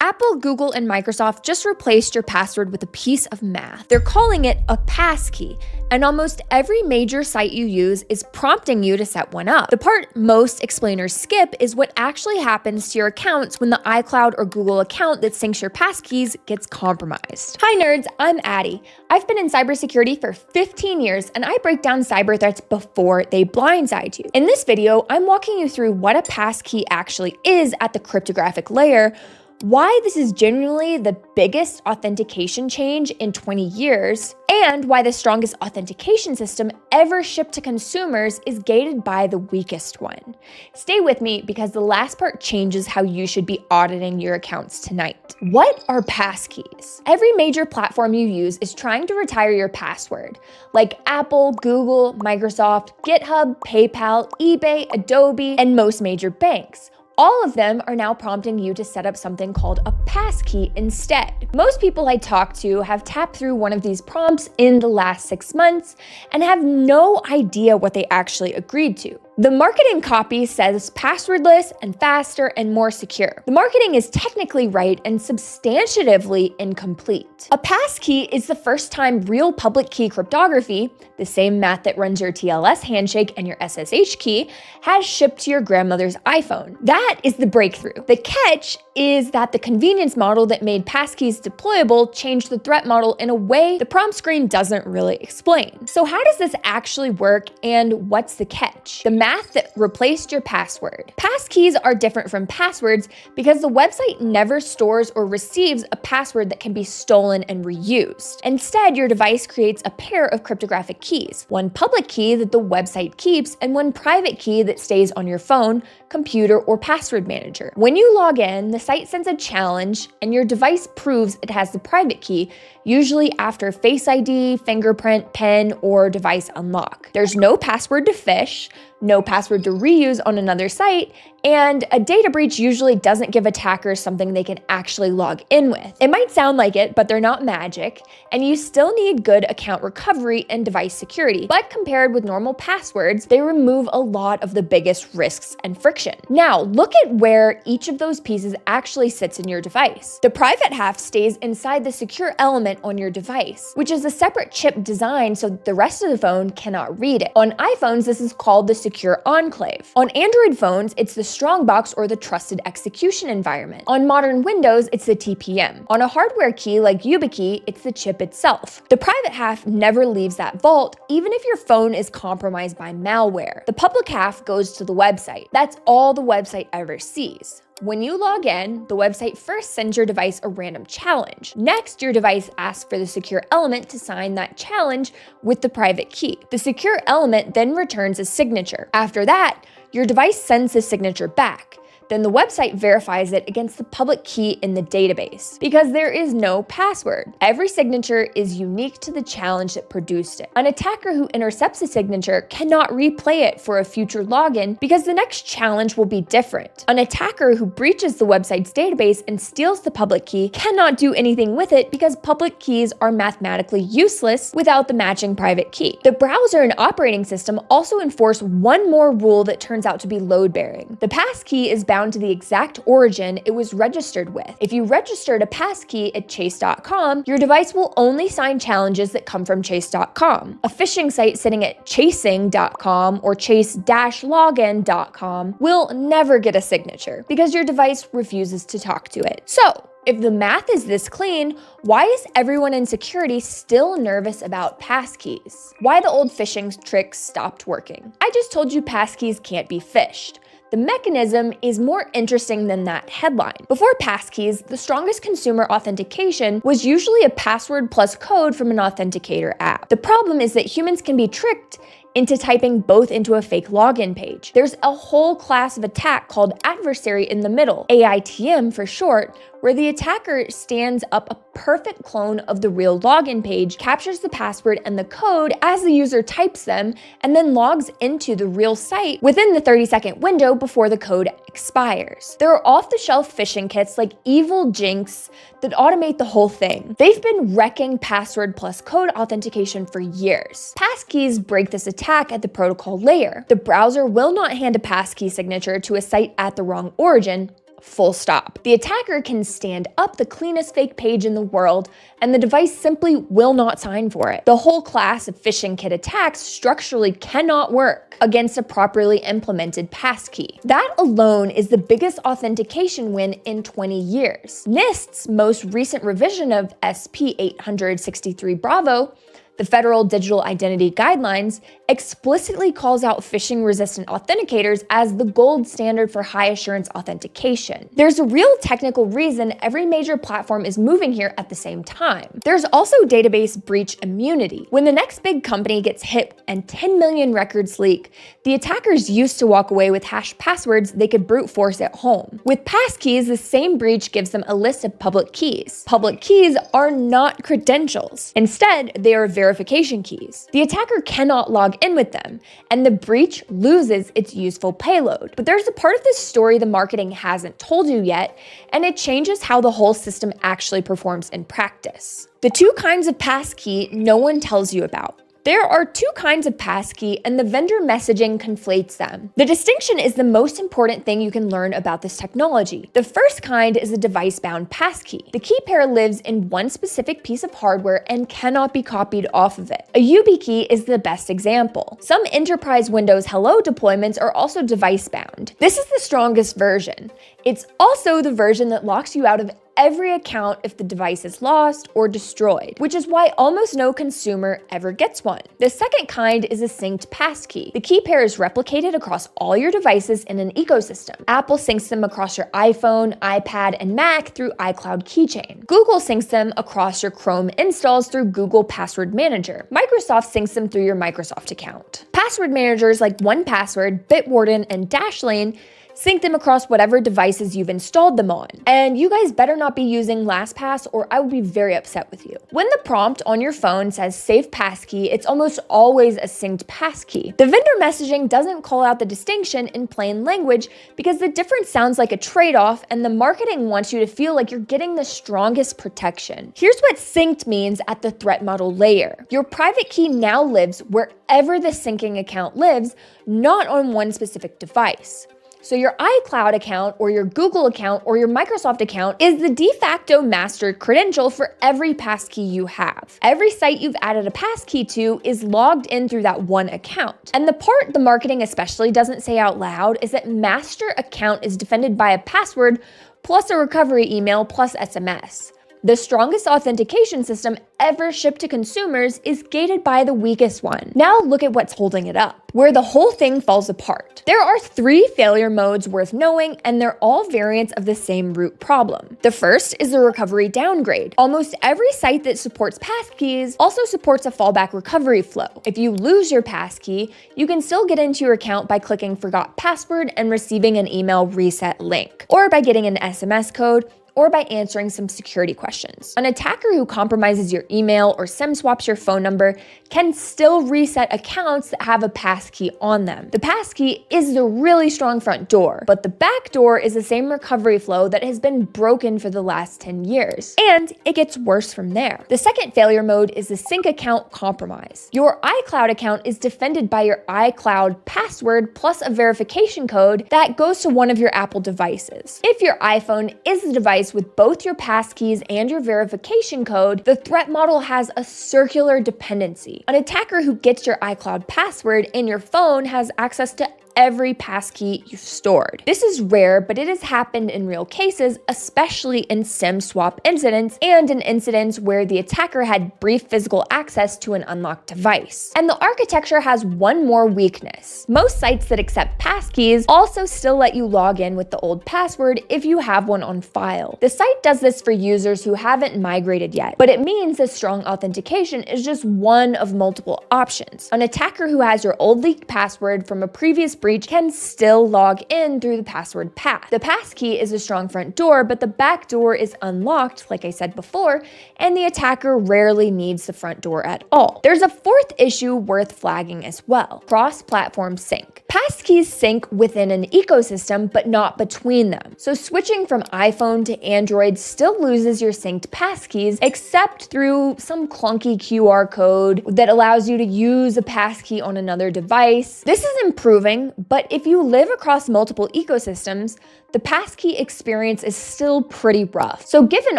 Apple, Google, and Microsoft just replaced your password with a piece of math. They're calling it a passkey, and almost every major site you use is prompting you to set one up. The part most explainers skip is what actually happens to your accounts when the iCloud or Google account that syncs your passkeys gets compromised. Hi nerds, I'm Addie. I've been in cybersecurity for 15 years, and I break down cyber threats before they blindside you. In this video, I'm walking you through what a passkey actually is at the cryptographic layer, why this is genuinely the biggest authentication change in 20 years, and why the strongest authentication system ever shipped to consumers is gated by the weakest one. Stay with me because the last part changes how you should be auditing your accounts tonight. What are passkeys? Every major platform you use is trying to retire your password, like Apple, Google, Microsoft, GitHub, PayPal, eBay, Adobe, and most major banks. All of them are now prompting you to set up something called a passkey instead. Most people I talk to have tapped through one of these prompts in the last 6 months and have no idea what they actually agreed to. The marketing copy says passwordless and faster and more secure. The marketing is technically right and substantively incomplete. A passkey is the first time real public key cryptography, the same math that runs your TLS handshake and your SSH key, has shipped to your grandmother's iPhone. That is the breakthrough. The catch is that the convenience model that made passkeys deployable changed the threat model in a way the prompt screen doesn't really explain. So how does this actually work, and what's the catch? The math that replaced your password. Passkeys are different from passwords because the website never stores or receives a password that can be stolen and reused. Instead, your device creates a pair of cryptographic keys, one public key that the website keeps and one private key that stays on your phone, computer, or password manager. When you log in, the site sends a challenge and your device proves it has the private key, usually after Face ID, fingerprint, PIN, or device unlock. There's no password to phish, no password to reuse on another site, and a data breach usually doesn't give attackers something they can actually log in with. It might sound like it, but they're not magic, and you still need good account recovery and device security. But compared with normal passwords, they remove a lot of the biggest risks and friction. Now, look at where each of those pieces actually sits in your device. The private half stays inside the secure element on your device, which is a separate chip designed so that the rest of the phone cannot read it. On iPhones, this is called the Secure Enclave. On Android phones, it's the Strongbox or the Trusted Execution Environment. On modern Windows, it's the TPM. On a hardware key like YubiKey, it's the chip itself. The private half never leaves that vault, even if your phone is compromised by malware. The public half goes to the website. That's all the website ever sees. When you log in, the website first sends your device a random challenge. Next, your device asks for the secure element to sign that challenge with the private key. The secure element then returns a signature. After that, your device sends the signature back. Then the website verifies it against the public key in the database. Because there is no password, every signature is unique to the challenge that produced it. An attacker who intercepts a signature cannot replay it for a future login because the next challenge will be different. An attacker who breaches the website's database and steals the public key cannot do anything with it because public keys are mathematically useless without the matching private key. The browser and operating system also enforce one more rule that turns out to be load-bearing. The passkey is bound to the exact origin it was registered with. If you registered a passkey at chase.com, your device will only sign challenges that come from chase.com. A phishing site sitting at chasing.com or chase-login.com will never get a signature because your device refuses to talk to it. So, if the math is this clean, why is everyone in security still nervous about passkeys? Why the old phishing tricks stopped working? I just told you passkeys can't be phished. The mechanism is more interesting than that headline. Before passkeys, the strongest consumer authentication was usually a password plus code from an authenticator app. The problem is that humans can be tricked into typing both into a fake login page. There's a whole class of attack called adversary-in-the-middle, AITM for short, where the attacker stands up a perfect clone of the real login page, captures the password and the code as the user types them, and then logs into the real site within the 30-second window before the code expires. There are off-the-shelf phishing kits like Evilginx that automate the whole thing. They've been wrecking password plus code authentication for years. Passkeys break this attack at the protocol layer. The browser will not hand a passkey signature to a site at the wrong origin, full stop. The attacker can stand up the cleanest fake page in the world, and the device simply will not sign for it. The whole class of phishing kit attacks structurally cannot work against a properly implemented passkey. That alone is the biggest authentication win in 20 years. NIST's most recent revision of SP 863 Bravo, the Federal Digital Identity Guidelines, explicitly calls out phishing-resistant authenticators as the gold standard for high-assurance authentication. There's a real technical reason every major platform is moving here at the same time. There's also database breach immunity. When the next big company gets hit and 10 million records leak, the attackers used to walk away with hashed passwords they could brute force at home. With passkeys, the same breach gives them a list of public keys. Public keys are not credentials. Instead, they are verification keys. The attacker cannot log in with them, and the breach loses its useful payload. But there's a part of this story the marketing hasn't told you yet, and it changes how the whole system actually performs in practice. The two kinds of passkey no one tells you about. There are two kinds of passkey, and the vendor messaging conflates them. The distinction is the most important thing you can learn about this technology. The first kind is a device-bound passkey. The key pair lives in one specific piece of hardware and cannot be copied off of it. A YubiKey is the best example. Some enterprise Windows Hello deployments are also device-bound. This is the strongest version. It's also the version that locks you out of every account if the device is lost or destroyed, which is why almost no consumer ever gets one. The second kind is a synced passkey. The key pair is replicated across all your devices in an ecosystem. Apple syncs them across your iPhone, iPad, and Mac through iCloud Keychain. Google syncs them across your Chrome installs through Google Password Manager. Microsoft syncs them through your Microsoft account. Password managers like 1Password, Bitwarden, and Dashlane sync them across whatever devices you've installed them on. And you guys better not be using LastPass or I will be very upset with you. When the prompt on your phone says save passkey, it's almost always a synced passkey. The vendor messaging doesn't call out the distinction in plain language because the difference sounds like a trade-off and the marketing wants you to feel like you're getting the strongest protection. Here's what synced means at the threat model layer. Your private key now lives wherever the syncing account lives, not on one specific device. So your iCloud account or your Google account or your Microsoft account is the de facto master credential for every passkey you have. Every site you've added a passkey to is logged in through that one account. And the part the marketing especially doesn't say out loud is that master account is defended by a password plus a recovery email plus SMS. The strongest authentication system ever shipped to consumers is gated by the weakest one. Now look at what's holding it up, where the whole thing falls apart. There are 3 failure modes worth knowing, and they're all variants of the same root problem. The first is the recovery downgrade. Almost every site that supports passkeys also supports a fallback recovery flow. If you lose your passkey, you can still get into your account by clicking forgot password and receiving an email reset link, or by getting an SMS code, or by answering some security questions. An attacker who compromises your email or SIM swaps your phone number can still reset accounts that have a passkey on them. The passkey is the really strong front door, but the back door is the same recovery flow that has been broken for the last 10 years. And it gets worse from there. The second failure mode is the sync account compromise. Your iCloud account is defended by your iCloud password plus a verification code that goes to one of your Apple devices. If your iPhone is the device with both your passkeys and your verification code, the threat model has a circular dependency. An attacker who gets your iCloud password in your phone has access to every passkey you've stored. This is rare, but it has happened in real cases, especially in SIM swap incidents and in incidents where the attacker had brief physical access to an unlocked device. And the architecture has one more weakness. Most sites that accept passkeys also still let you log in with the old password if you have one on file. The site does this for users who haven't migrated yet, but it means that strong authentication is just one of multiple options. An attacker who has your old leaked password from a previous breach can still log in through the password path. The passkey is a strong front door, but the back door is unlocked, like I said before, and the attacker rarely needs the front door at all. There's a fourth issue worth flagging as well: cross-platform sync. Passkeys sync within an ecosystem, but not between them. So switching from iPhone to Android still loses your synced passkeys, except through some clunky QR code that allows you to use a passkey on another device. This is improving, but if you live across multiple ecosystems, the passkey experience is still pretty rough. So given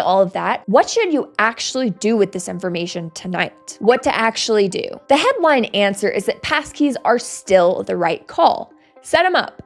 all of that, what should you actually do with this information tonight? What to actually do? The headline answer is that passkeys are still the right call. Set them up.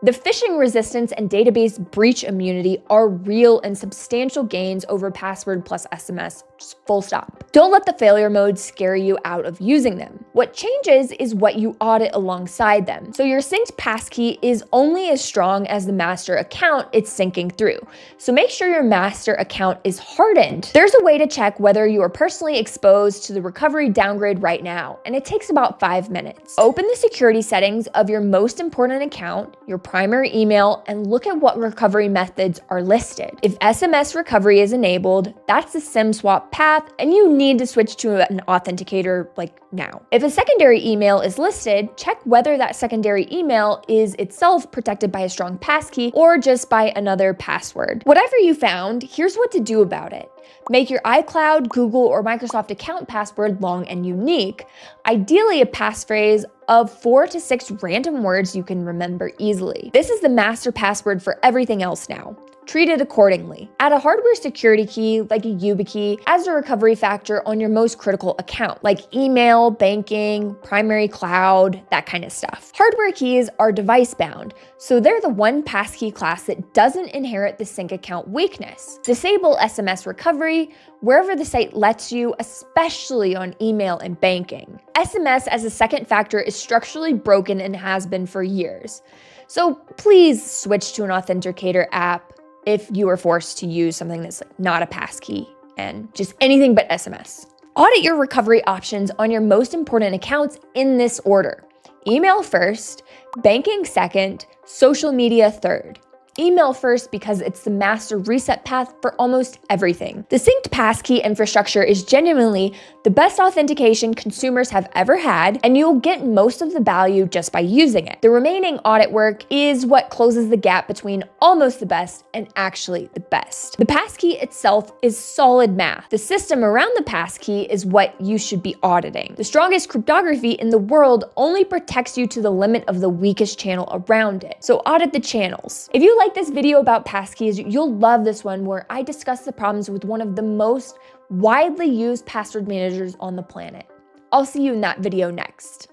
The phishing resistance and database breach immunity are real and substantial gains over password plus SMS, just full stop. Don't let the failure mode scare you out of using them. What changes is what you audit alongside them. So your synced passkey is only as strong as the master account it's syncing through. So make sure your master account is hardened. There's a way to check whether you are personally exposed to the recovery downgrade right now, and it takes about 5 minutes. Open the security settings of your most important account, your primary email, and look at what recovery methods are listed. If SMS recovery is enabled, that's the SIM swap path, and you need to switch to an authenticator like now. If a secondary email is listed, check whether that secondary email is itself protected by a strong passkey or just by another password. Whatever you found, here's what to do about it. Make your iCloud, Google, or Microsoft account password long and unique, ideally a passphrase of 4 to 6 random words you can remember easily. This is the master password for everything else now. Treat it accordingly. Add a hardware security key, like a YubiKey, as a recovery factor on your most critical account, like email, banking, primary cloud, that kind of stuff. Hardware keys are device-bound, so they're the one passkey class that doesn't inherit the sync account weakness. Disable SMS recovery wherever the site lets you, especially on email and banking. SMS as a second factor is structurally broken and has been for years. So please switch to an authenticator app if you are forced to use something that's not a passkey and just anything but SMS. Audit your recovery options on your most important accounts in this order. Email first, banking second, social media third. Email first because it's the master reset path for almost everything. The synced passkey infrastructure is genuinely the best authentication consumers have ever had, and you'll get most of the value just by using it. The remaining audit work is what closes the gap between almost the best and actually the best. The passkey itself is solid math. The system around the passkey is what you should be auditing. The strongest cryptography in the world only protects you to the limit of the weakest channel around it. So audit the channels. If you like this video about passkeys, you'll love this one where I discuss the problems with one of the most widely used password managers on the planet. I'll see you in that video next.